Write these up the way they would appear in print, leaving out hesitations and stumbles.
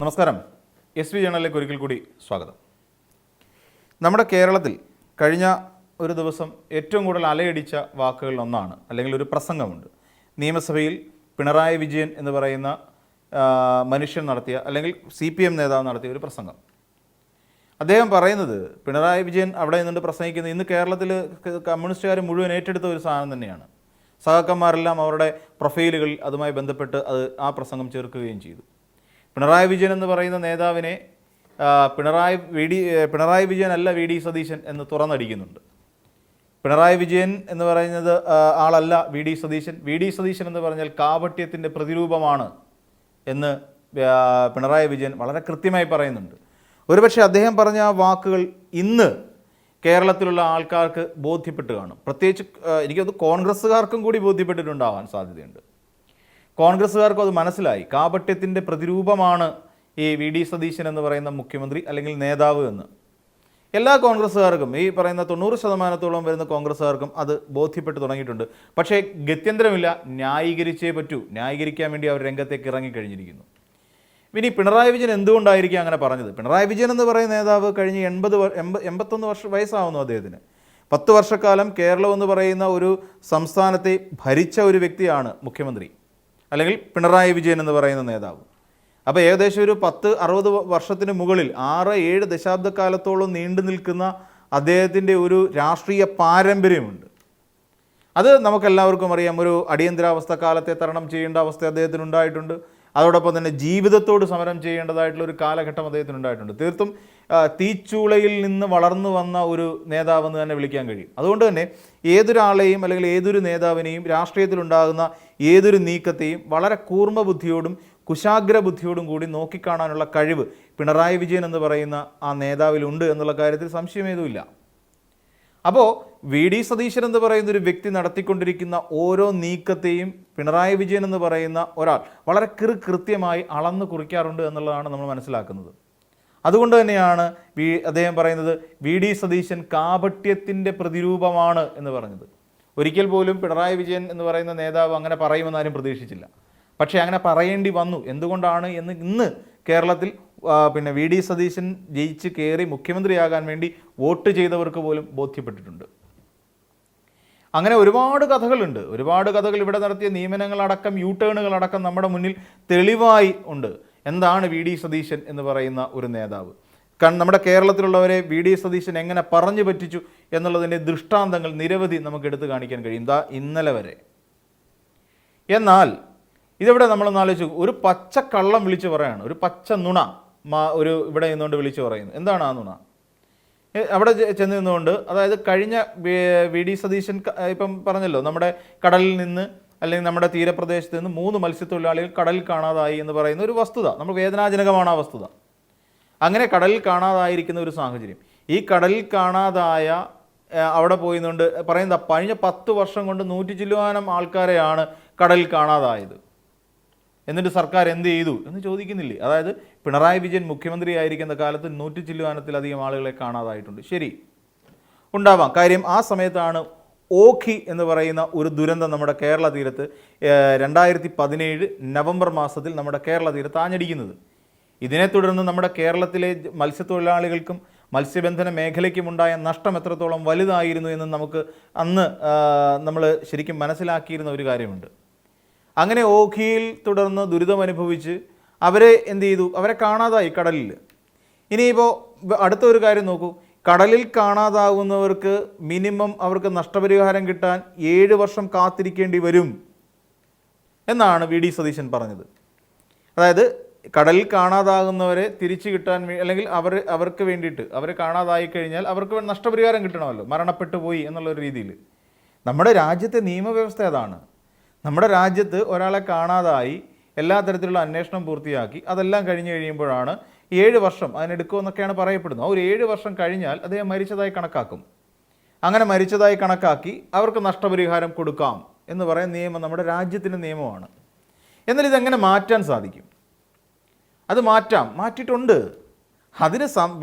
നമസ്കാരം. SV ജേണലിലേക്ക് ഒരിക്കൽ കൂടി സ്വാഗതം. നമ്മുടെ കേരളത്തിൽ കഴിഞ്ഞ ഒരു ദിവസം ഏറ്റവും കൂടുതൽ അലയടിച്ച വാക്കുകളിലൊന്നാണ്, അല്ലെങ്കിൽ ഒരു പ്രസംഗമുണ്ട്. നിയമസഭയിൽ പിണറായി വിജയൻ എന്ന് പറയുന്ന മനുഷ്യൻ നടത്തിയ, അല്ലെങ്കിൽ CPM നേതാവ് നടത്തിയ ഒരു പ്രസംഗം. അദ്ദേഹം പറയുന്നത്, പിണറായി വിജയൻ അവിടെ നിന്നുകൊണ്ട് പ്രസംഗിക്കുന്നത് ഇന്ന് കേരളത്തിൽ കമ്മ്യൂണിസ്റ്റുകാർ മുഴുവൻ ഏറ്റെടുത്ത ഒരു സാധനം തന്നെയാണ്. സഹാക്കന്മാരെല്ലാം അവരുടെ പ്രൊഫൈലുകളിൽ അതുമായി ബന്ധപ്പെട്ട് ആ പ്രസംഗം ചേർക്കുകയും ചെയ്തു. പിണറായി വിജയൻ എന്ന് പറയുന്ന നേതാവിനെ പിണറായി വിജയൻ അല്ല VD സതീശൻ എന്ന് തുറന്നടിക്കുന്നുണ്ട്. പിണറായി വിജയൻ എന്ന് പറയുന്നത് ആളല്ല VD സതീശൻ. VD സതീശൻ എന്ന് പറഞ്ഞാൽ കാപട്യത്തിൻ്റെ പ്രതിരൂപമാണ് എന്ന് പിണറായി വിജയൻ വളരെ കൃത്യമായി പറയുന്നുണ്ട്. ഒരുപക്ഷെ അദ്ദേഹം പറഞ്ഞ ആ വാക്കുകൾ ഇന്ന് കേരളത്തിലുള്ള ആൾക്കാർക്ക് ബോധ്യപ്പെട്ട് കാണും. പ്രത്യേകിച്ച് എനിക്കത് കോൺഗ്രസ്സുകാർക്കും കൂടി ബോധ്യപ്പെട്ടിട്ടുണ്ടാവാൻ സാധ്യതയുണ്ട്. കോൺഗ്രസ്സുകാർക്കും അത് മനസ്സിലായി. കാപട്യത്തിൻ്റെ പ്രതിരൂപമാണ് ഈ VD സതീശൻ എന്ന് പറയുന്ന മുഖ്യമന്ത്രി അല്ലെങ്കിൽ നേതാവ് എന്ന്. എല്ലാ കോൺഗ്രസ്സുകാർക്കും, ഈ പറയുന്ന 90% വരുന്ന കോൺഗ്രസ്സുകാർക്കും അത് ബോധ്യപ്പെട്ട് തുടങ്ങിയിട്ടുണ്ട്. പക്ഷേ ഗത്യന്തരമില്ല, ന്യായീകരിച്ചേ പറ്റൂ. ന്യായീകരിക്കാൻ വേണ്ടി അവർ രംഗത്തേക്ക് ഇറങ്ങിക്കഴിഞ്ഞിരിക്കുന്നു. ഇനി പിണറായി വിജയൻ എന്തുകൊണ്ടായിരിക്കും അങ്ങനെ പറഞ്ഞത്? പിണറായി വിജയൻ എന്ന് പറയുന്ന നേതാവ് കഴിഞ്ഞ് 81 വയസ്സാവുന്നു അദ്ദേഹത്തിന്. 10 വർഷക്കാലം കേരളം എന്ന് പറയുന്ന ഒരു സംസ്ഥാനത്തെ ഭരിച്ച ഒരു വ്യക്തിയാണ് മുഖ്യമന്ത്രി, അല്ലെങ്കിൽ പിണറായി വിജയൻ എന്ന് പറയുന്ന നേതാവ്. അപ്പോൾ ഏകദേശം ഒരു 60 വർഷത്തിന് മുകളിൽ 6-7 ദശാബ്ദക്കാലത്തോളം നീണ്ടു നിൽക്കുന്ന അദ്ദേഹത്തിൻ്റെ ഒരു രാഷ്ട്രീയ പാരമ്പര്യമുണ്ട്. അത് നമുക്കെല്ലാവർക്കും അറിയാം. ഒരു അടിയന്തരാവസ്ഥ കാലത്തെ തരണം ചെയ്യേണ്ട അവസ്ഥ അദ്ദേഹത്തിനുണ്ടായിട്ടുണ്ട്. അതോടൊപ്പം തന്നെ ജീവിതത്തോട് സമരം ചെയ്യേണ്ടതായിട്ടുള്ള ഒരു കാലഘട്ടം അദ്ദേഹത്തിനുണ്ടായിട്ടുണ്ട്. തീർത്തും തീച്ചൂളയിൽ നിന്ന് വളർന്നു വന്ന ഒരു നേതാവെന്ന് തന്നെ വിളിക്കാൻ കഴിയും. അതുകൊണ്ട് തന്നെ ഏതൊരാളെയും അല്ലെങ്കിൽ ഏതൊരു നേതാവിനെയും രാഷ്ട്രീയത്തിലുണ്ടാകുന്ന ഏതൊരു നീക്കത്തെയും വളരെ കൂർമ്മ ബുദ്ധിയോടും കുശാഗ്ര ബുദ്ധിയോടും കൂടി നോക്കിക്കാണാനുള്ള കഴിവ് പിണറായി വിജയൻ എന്ന് പറയുന്ന ആ നേതാവിലുണ്ട് എന്നുള്ള കാര്യത്തിൽ സംശയമേതുമില്ല. അപ്പോൾ VD സതീശൻ എന്ന് പറയുന്ന ഒരു വ്യക്തി നടത്തിക്കൊണ്ടിരിക്കുന്ന ഓരോ നീക്കത്തെയും പിണറായി വിജയൻ എന്ന് പറയുന്ന ഒരാൾ വളരെ കൃത്യമായി അളന്ന് കുറിക്കാറുണ്ട് എന്നുള്ളതാണ് നമ്മൾ മനസ്സിലാക്കുന്നത്. അതുകൊണ്ട് തന്നെയാണ് അദ്ദേഹം പറയുന്നത് VD സതീശൻ കാപട്യത്തിൻ്റെ പ്രതിരൂപമാണ് എന്ന് പറഞ്ഞത്. ഒരിക്കൽ പോലും പിണറായി വിജയൻ എന്ന് പറയുന്ന നേതാവ് അങ്ങനെ പറയുമെന്നാരും പ്രതീക്ഷിച്ചില്ല. പക്ഷേ അങ്ങനെ പറയേണ്ടി വന്നു. എന്തുകൊണ്ടാണ് എന്ന് ഇന്ന് കേരളത്തിൽ VD സതീശൻ ജയിച്ച് കയറി മുഖ്യമന്ത്രിയാകാൻ വേണ്ടി വോട്ട് ചെയ്തവർക്ക് പോലും ബോധ്യപ്പെട്ടിട്ടുണ്ട്. അങ്ങനെ ഒരുപാട് കഥകളുണ്ട്. ഒരുപാട് കഥകൾ ഇവിടെ നടത്തിയ നിയമനങ്ങളടക്കം യൂട്ടേണുകളടക്കം നമ്മുടെ മുന്നിൽ തെളിവായി ഉണ്ട്. എന്താണ് VD സതീശൻ എന്ന് പറയുന്ന ഒരു നേതാവ്? നമ്മുടെ കേരളത്തിലുള്ളവരെ VD സതീശൻ എങ്ങനെ പറഞ്ഞു പറ്റിച്ചു എന്നുള്ളതിൻ്റെ ദൃഷ്ടാന്തങ്ങൾ നിരവധി നമുക്ക് എടുത്തു കാണിക്കാൻ കഴിയും, ഇന്നലെ വരെ. എന്നാൽ ഇതെവിടെ നമ്മളൊന്ന് ആലോചിച്ചു, ഒരു പച്ച കള്ളം വിളിച്ചു പറയാണ്, ഒരു പച്ച നുണ ഇവിടെ നിന്നുകൊണ്ട് വിളിച്ചു പറയുന്നു. എന്താണ് ആ നുണ? അവിടെ ചെന്ന് നിന്നുകൊണ്ട്, അതായത് കഴിഞ്ഞ VD സതീശൻ ഇപ്പം പറഞ്ഞല്ലോ, നമ്മുടെ കടലിൽ നിന്ന് അല്ലെങ്കിൽ നമ്മുടെ തീരപ്രദേശത്ത് നിന്ന് 3 മത്സ്യത്തൊഴിലാളികൾ കടലിൽ കാണാതായി എന്ന് പറയുന്ന ഒരു വസ്തുത. നമ്മൾ വേദനാജനകമാണ് ആ വസ്തുത. അങ്ങനെ കടലിൽ കാണാതായിരിക്കുന്ന ഒരു സാഹചര്യം, ഈ കടലിൽ കാണാതായ അവിടെ പോയിന്നുകൊണ്ട് പറയുന്നത് കഴിഞ്ഞ 10 വർഷം കൊണ്ട് 100 ചില്ലുവാനം ആൾക്കാരെയാണ് കടലിൽ കാണാതായത്. എന്നിട്ട് സർക്കാർ എന്ത് ചെയ്തു എന്ന് ചോദിക്കുന്നില്ലേ? അതായത് പിണറായി വിജയൻ മുഖ്യമന്ത്രി ആയിരിക്കുന്ന കാലത്ത് 100 ചില്ലുവാനത്തിലധികം ആളുകളെ കാണാതായിട്ടുണ്ട്. ശരി, ഉണ്ടാവാം. കാര്യം ആ സമയത്താണ് ഓഖി എന്ന് പറയുന്ന ഒരു ദുരന്തം നമ്മുടെ കേരള തീരത്ത് 2017 നവംബർ മാസത്തിൽ നമ്മുടെ കേരള തീരത്ത് ആഞ്ഞടിക്കുന്നത്. ഇതിനെ തുടർന്ന് നമ്മുടെ കേരളത്തിലെ മത്സ്യത്തൊഴിലാളികൾക്കും മത്സ്യബന്ധന മേഖലയ്ക്കുമുണ്ടായ നഷ്ടം എത്രത്തോളം വലുതായിരുന്നു എന്ന് നമുക്ക് അന്ന് നമ്മൾ ശരിക്കും മനസ്സിലാക്കിയിരുന്ന ഒരു കാര്യമുണ്ട്. അങ്ങനെ ഓഖിയിൽ തുടർന്ന് ദുരിതമനുഭവിച്ച് അവരെ എന്ത് ചെയ്തു? അവരെ കാണാതായി കടലിൽ. ഇനിയിപ്പോൾ അടുത്തൊരു കാര്യം നോക്കൂ, കടലിൽ കാണാതാകുന്നവർക്ക് മിനിമം അവർക്ക് നഷ്ടപരിഹാരം കിട്ടാൻ 7 വർഷം കാത്തിരിക്കേണ്ടി വരും എന്നാണ് VD സതീശൻ പറഞ്ഞത്. അതായത് കടലിൽ കാണാതാകുന്നവരെ തിരിച്ചു കിട്ടാൻ അല്ലെങ്കിൽ അവർക്ക് വേണ്ടിയിട്ട്, അവരെ കാണാതായി കഴിഞ്ഞാൽ അവർക്ക് നഷ്ടപരിഹാരം കിട്ടണമല്ലോ, മരണപ്പെട്ടു പോയി എന്നുള്ളൊരു രീതിയിൽ. നമ്മുടെ രാജ്യത്തെ നിയമവ്യവസ്ഥ അതാണ്. നമ്മുടെ രാജ്യത്ത് ഒരാളെ കാണാതായി എല്ലാ തരത്തിലുള്ള അന്വേഷണം പൂർത്തിയാക്കി അതെല്ലാം കഴിഞ്ഞ് കഴിയുമ്പോഴാണ് 7 വർഷം അതിനെടുക്കുമെന്നൊക്കെയാണ് പറയപ്പെടുന്നത്. ഒരു 7 വർഷം കഴിഞ്ഞാൽ അദ്ദേഹം മരിച്ചതായി കണക്കാക്കും. അങ്ങനെ മരിച്ചതായി കണക്കാക്കി അവർക്ക് നഷ്ടപരിഹാരം കൊടുക്കാം എന്ന് പറയുന്ന നിയമം നമ്മുടെ രാജ്യത്തിൻ്റെ നിയമമാണ്. എന്നാൽ ഇതെങ്ങനെ മാറ്റാൻ സാധിക്കും? അത് മാറ്റിയിട്ടുണ്ട്. അതിന്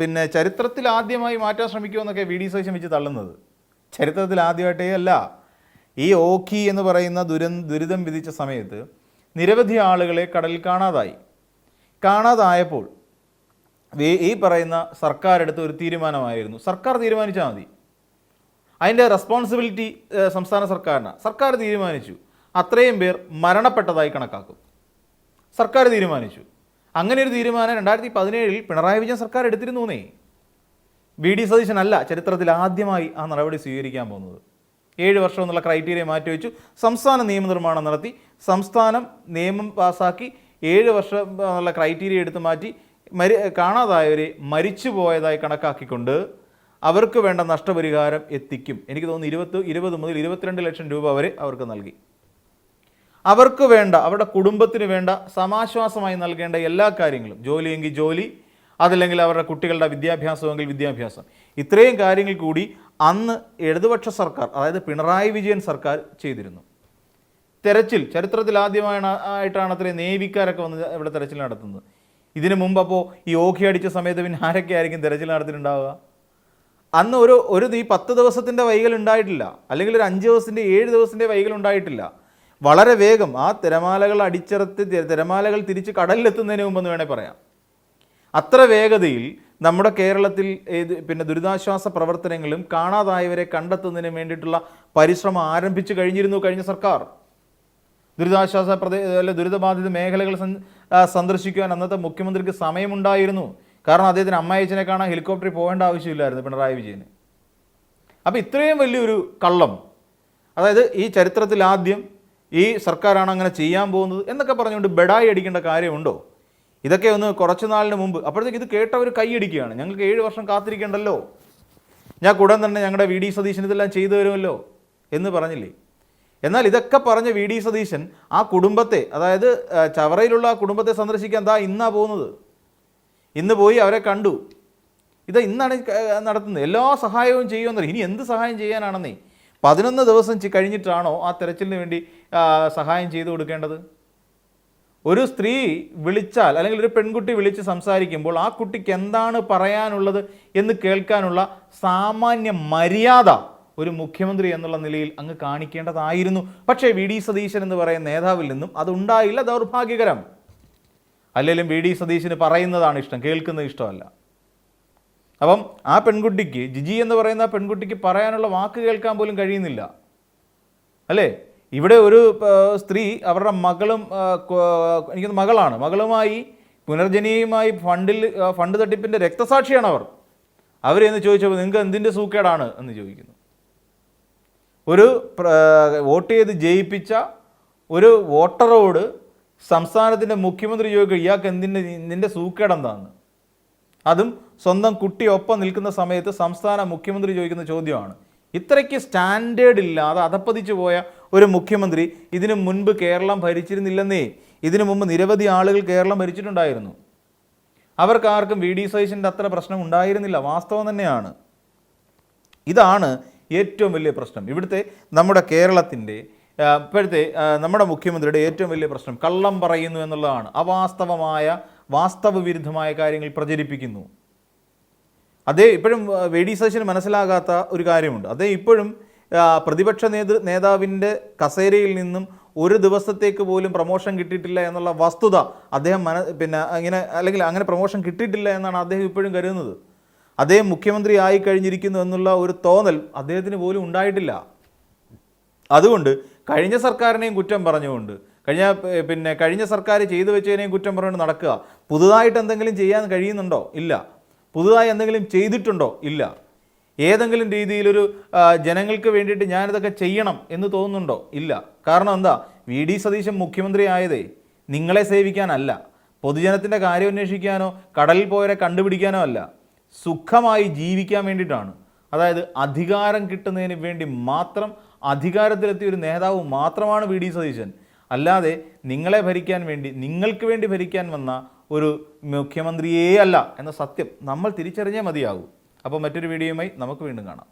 ചരിത്രത്തിൽ ആദ്യമായി മാറ്റാൻ ശ്രമിക്കുമെന്നൊക്കെ VD സതീശൻ വെച്ച് തള്ളുന്നത്. ചരിത്രത്തിൽ ആദ്യമായിട്ടേ അല്ല. ഈ ഓഖി എന്ന് പറയുന്ന ദുരിതം വിധിച്ച സമയത്ത് നിരവധി ആളുകളെ കടലിൽ കാണാതായി. കാണാതായപ്പോൾ ഈ പറയുന്ന സർക്കാർ എടുത്ത ഒരു തീരുമാനമായിരുന്നു, സർക്കാർ തീരുമാനിച്ചാൽ മതി, അതിൻ്റെ റെസ്പോൺസിബിലിറ്റി സംസ്ഥാന സർക്കാരിനാണ്. സർക്കാർ തീരുമാനിച്ചു അത്രയും പേർ മരണപ്പെട്ടതായി കണക്കാക്കും. സർക്കാർ തീരുമാനിച്ചു. അങ്ങനെ ഒരു തീരുമാനം 2017 പിണറായി വിജയൻ സർക്കാർ എടുത്തിരുന്നേ. വി.ഡി. സതീശൻ അല്ല ചരിത്രത്തിൽ ആദ്യമായി ആ നടപടി സ്വീകരിക്കാൻ പോകുന്നത്. 7 വർഷം എന്നുള്ള ക്രൈറ്റീരിയ മാറ്റിവെച്ചു, സംസ്ഥാന നിയമനിർമ്മാണം നടത്തി, സംസ്ഥാനം നിയമം പാസ്സാക്കി 7 വർഷം എന്നുള്ള ക്രൈറ്റീരിയ എടുത്ത് മാറ്റി കാണാതായവരെ മരിച്ചു പോയതായി കണക്കാക്കിക്കൊണ്ട് അവർക്ക് വേണ്ട നഷ്ടപരിഹാരം എത്തിക്കും. എനിക്ക് തോന്നുന്നു 20 മുതൽ 22 ലക്ഷം രൂപ വരെ അവർക്ക് നൽകി. അവർക്ക് വേണ്ട, അവരുടെ കുടുംബത്തിന് വേണ്ട സമാശ്വാസമായി നൽകേണ്ട എല്ലാ കാര്യങ്ങളും, ജോലിയെങ്കിൽ ജോലി, അതല്ലെങ്കിൽ അവരുടെ കുട്ടികളുടെ വിദ്യാഭ്യാസമെങ്കിൽ വിദ്യാഭ്യാസം, ഇത്രയും കാര്യങ്ങൾ കൂടി അന്ന് ഇടതുപക്ഷ സർക്കാർ, അതായത് പിണറായി വിജയൻ സർക്കാർ ചെയ്തിരുന്നു. തെരച്ചിൽ ചരിത്രത്തിൽ ആദ്യമായിട്ടാണ് അത്രയും നേവിക്കാരൊക്കെ വന്ന് ഇവിടെ തെരച്ചിൽ നടത്തുന്നത്. ഇതിനു മുമ്പ് അപ്പോൾ ഈ ഓഖി അടിച്ച സമയത്ത് പിന്നെ ആരൊക്കെ ആയിരിക്കും തെരച്ചിൽ നടത്തിയിട്ടുണ്ടാവുക? അന്ന് ഒരു ഈ 10 ദിവസത്തിൻ്റെ വൈകൽ ഉണ്ടായിട്ടില്ല, അല്ലെങ്കിൽ ഒരു 5 ദിവസത്തിൻ്റെ 7 ദിവസത്തിൻ്റെ വൈകൽ ഉണ്ടായിട്ടില്ല. വളരെ വേഗം ആ തിരമാലകൾ അടിച്ചിറത്തി തിരമാലകൾ തിരിച്ച് കടലിലെത്തുന്നതിന് മുമ്പെന്ന് വേണേൽ പറയാം. അത്ര വേഗതയിൽ നമ്മുടെ കേരളത്തിൽ പിന്നെ ദുരിതാശ്വാസ പ്രവർത്തനങ്ങളും കാണാതായവരെ കണ്ടെത്തുന്നതിന് വേണ്ടിയിട്ടുള്ള പരിശ്രമം ആരംഭിച്ചു കഴിഞ്ഞിരുന്നു കഴിഞ്ഞ സർക്കാർ. ദുരിതാശ്വാസ ദുരിതബാധിത മേഖലകൾ സന്ദർശിക്കുവാൻ അന്നത്തെ മുഖ്യമന്ത്രിക്ക് സമയമുണ്ടായിരുന്നു. കാരണം അദ്ദേഹത്തിന് അമ്മായിച്ചനെ കാണാൻ ഹെലികോപ്റ്ററിൽ പോകേണ്ട ആവശ്യമില്ലായിരുന്നു പിണറായി വിജയന്. അപ്പോൾ ഇത്രയും വലിയൊരു കള്ളം, അതായത് ഈ ചരിത്രത്തിൽ ആദ്യം ഈ സർക്കാരാണ് അങ്ങനെ ചെയ്യാൻ പോകുന്നത് എന്നൊക്കെ പറഞ്ഞുകൊണ്ട് ബെഡായി അടിക്കേണ്ട കാര്യമുണ്ടോ? ഇതൊക്കെ ഒന്ന് കുറച്ച് നാളിന് മുമ്പ്, അപ്പോഴത്തേക്ക് ഇത് കേട്ടവർ കൈയടിക്കുകയാണ്, ഞങ്ങൾക്ക് 7 വർഷം കാത്തിരിക്കേണ്ടല്ലോ, ഞാൻ ഉടൻ തന്നെ ഞങ്ങളുടെ വി.ഡി. സതീശൻ ഇതെല്ലാം ചെയ്തു തരുമല്ലോ എന്ന് പറഞ്ഞില്ലേ? എന്നാൽ ഇതൊക്കെ പറഞ്ഞ വി.ഡി. സതീശൻ ആ കുടുംബത്തെ, അതായത് ചവറയിലുള്ള ആ കുടുംബത്തെ സന്ദർശിക്കാൻ ഇന്നാ പോകുന്നത്. ഇന്ന് പോയി അവരെ കണ്ടു. ഇത് ഇന്നാണ് നടത്തുന്നത്. എല്ലാ സഹായവും ചെയ്യുമെന്നറിയാം. ഇനി എന്ത് സഹായം ചെയ്യാനാണെന്നേ? 11 ദിവസം കഴിഞ്ഞിട്ടാണോ ആ തെരച്ചിലിന് വേണ്ടി സഹായം ചെയ്തു കൊടുക്കേണ്ടത്? ഒരു സ്ത്രീ വിളിച്ചാൽ, അല്ലെങ്കിൽ ഒരു പെൺകുട്ടി വിളിച്ച് സംസാരിക്കുമ്പോൾ ആ കുട്ടിക്ക് എന്താണ് പറയാനുള്ളത് എന്ന് കേൾക്കാനുള്ള സാമാന്യ മര്യാദ ഒരു മുഖ്യമന്ത്രി എന്നുള്ള നിലയിൽ അങ്ങ് കാണിക്കേണ്ടതായിരുന്നു. പക്ഷേ വി.ഡി. സതീശൻ എന്ന് പറയുന്ന നേതാവിൽ നിന്നും അതുണ്ടായില്ല. ദൗർഭാഗ്യകരം. അല്ലെങ്കിലും വി.ഡി. സതീശന് പറയുന്നതാണ് ഇഷ്ടം, കേൾക്കുന്നത് ഇഷ്ടമല്ല. അപ്പം ആ പെൺകുട്ടിക്ക്, ജിജി എന്ന് പറയുന്ന ആ പെൺകുട്ടിക്ക് പറയാനുള്ള വാക്ക് കേൾക്കാൻ പോലും കഴിയുന്നില്ല, അല്ലേ? ഇവിടെ ഒരു സ്ത്രീ അവരുടെ മകളും, എനിക്ക് മകളുമായി പുനർജനിയുമായി ഫണ്ട് തട്ടിപ്പിൻ്റെ രക്തസാക്ഷിയാണ് അവരെന്ന് ചോദിച്ചപ്പോൾ നിങ്ങൾക്ക് എന്തിൻ്റെ സൂക്കേടാണ് എന്ന് ചോദിക്കുന്നു. ഒരു വോട്ട് ചെയ്ത് ജയിപ്പിച്ച ഒരു വോട്ടറോട് സംസ്ഥാനത്തിൻ്റെ മുഖ്യമന്ത്രി ചോദിക്കുക ഇയാൾക്ക് നിൻ്റെ സൂക്കേടെന്താന്ന്? അതും സ്വന്തം കുട്ടി ഒപ്പം നിൽക്കുന്ന സമയത്ത് സംസ്ഥാന മുഖ്യമന്ത്രി ചോദിക്കുന്ന ചോദ്യമാണ്. ഇത്രയ്ക്ക് സ്റ്റാൻഡേർഡ് ഇല്ലാതെ അധപ്പതിച്ചു പോയ ഒരു മുഖ്യമന്ത്രി ഇതിനു മുൻപ് കേരളം ഭരിച്ചിരുന്നില്ലെന്നേ. ഇതിനു മുമ്പ് നിരവധി ആളുകൾ കേരളം ഭരിച്ചിട്ടുണ്ടായിരുന്നു. അവർക്കാർക്കും വി.ഡി. സതീശൻ്റെ അത്ര പ്രശ്നം ഉണ്ടായിരുന്നില്ല. വാസ്തവം തന്നെയാണ്. ഇതാണ് ഏറ്റവും വലിയ പ്രശ്നം. ഇവിടുത്തെ നമ്മുടെ കേരളത്തിൻ്റെ ഇപ്പോഴത്തെ നമ്മുടെ മുഖ്യമന്ത്രിയുടെ ഏറ്റവും വലിയ പ്രശ്നം കള്ളം പറയുന്നു എന്നുള്ളതാണ്. വാസ്തവവിരുദ്ധമായ കാര്യങ്ങൾ പ്രചരിപ്പിക്കുന്നു. അതേ ഇപ്പോഴും വി.ഡി. സതീശന് മനസ്സിലാകാത്ത ഒരു കാര്യമുണ്ട്. അതേ ഇപ്പോഴും പ്രതിപക്ഷ നേതാവിൻ്റെ കസേരയിൽ നിന്നും ഒരു ദിവസത്തേക്ക് പോലും പ്രൊമോഷൻ കിട്ടിയിട്ടില്ല എന്നുള്ള വസ്തുത അദ്ദേഹം അങ്ങനെ പ്രൊമോഷൻ കിട്ടിയിട്ടില്ല എന്നാണ് അദ്ദേഹം ഇപ്പോഴും കരുതുന്നത്. അദ്ദേഹം മുഖ്യമന്ത്രി ആയി കഴിഞ്ഞിരിക്കുന്നു എന്നുള്ള ഒരു തോന്നൽ അദ്ദേഹത്തിന് പോലും ഉണ്ടായിട്ടില്ല. അതുകൊണ്ട് കഴിഞ്ഞ സർക്കാരിനെയും കുറ്റം പറഞ്ഞുകൊണ്ട്, കഴിഞ്ഞ സർക്കാർ ചെയ്തു വെച്ചതിനെയും കുറ്റം പറഞ്ഞുകൊണ്ട് നടക്കുക. പുതുതായിട്ട് എന്തെങ്കിലും ചെയ്യാൻ കഴിയുന്നുണ്ടോ? ഇല്ല. പുതുതായി എന്തെങ്കിലും ചെയ്തിട്ടുണ്ടോ? ഇല്ല. ഏതെങ്കിലും രീതിയിലൊരു ജനങ്ങൾക്ക് വേണ്ടിയിട്ട് ഞാനിതൊക്കെ ചെയ്യണം എന്ന് തോന്നുന്നുണ്ടോ? ഇല്ല. കാരണം എന്താ? വി.ഡി. സതീശൻ മുഖ്യമന്ത്രി ആയതേ നിങ്ങളെ സേവിക്കാനല്ല, പൊതുജനത്തിൻ്റെ കാര്യം അന്വേഷിക്കാനോ കടലിൽ പോയവരെ കണ്ടുപിടിക്കാനോ അല്ല, സുഖമായി ജീവിക്കാൻ വേണ്ടിയിട്ടാണ്. അതായത് അധികാരം കിട്ടുന്നതിന് വേണ്ടി മാത്രം അധികാരത്തിലെത്തിയ ഒരു നേതാവ് മാത്രമാണ് വി.ഡി. സതീശൻ. അല്ലാതെ നിങ്ങളെ ഭരിക്കാൻ വേണ്ടി, നിങ്ങൾക്ക് വേണ്ടി ഭരിക്കാൻ വന്ന ഒരു മുഖ്യമന്ത്രിയേ അല്ല എന്ന സത്യം നമ്മൾ തിരിച്ചറിഞ്ഞേ മതിയാകൂ. അപ്പോൾ മറ്റൊരു വീഡിയോയുമായി നമുക്ക് വീണ്ടും കാണാം.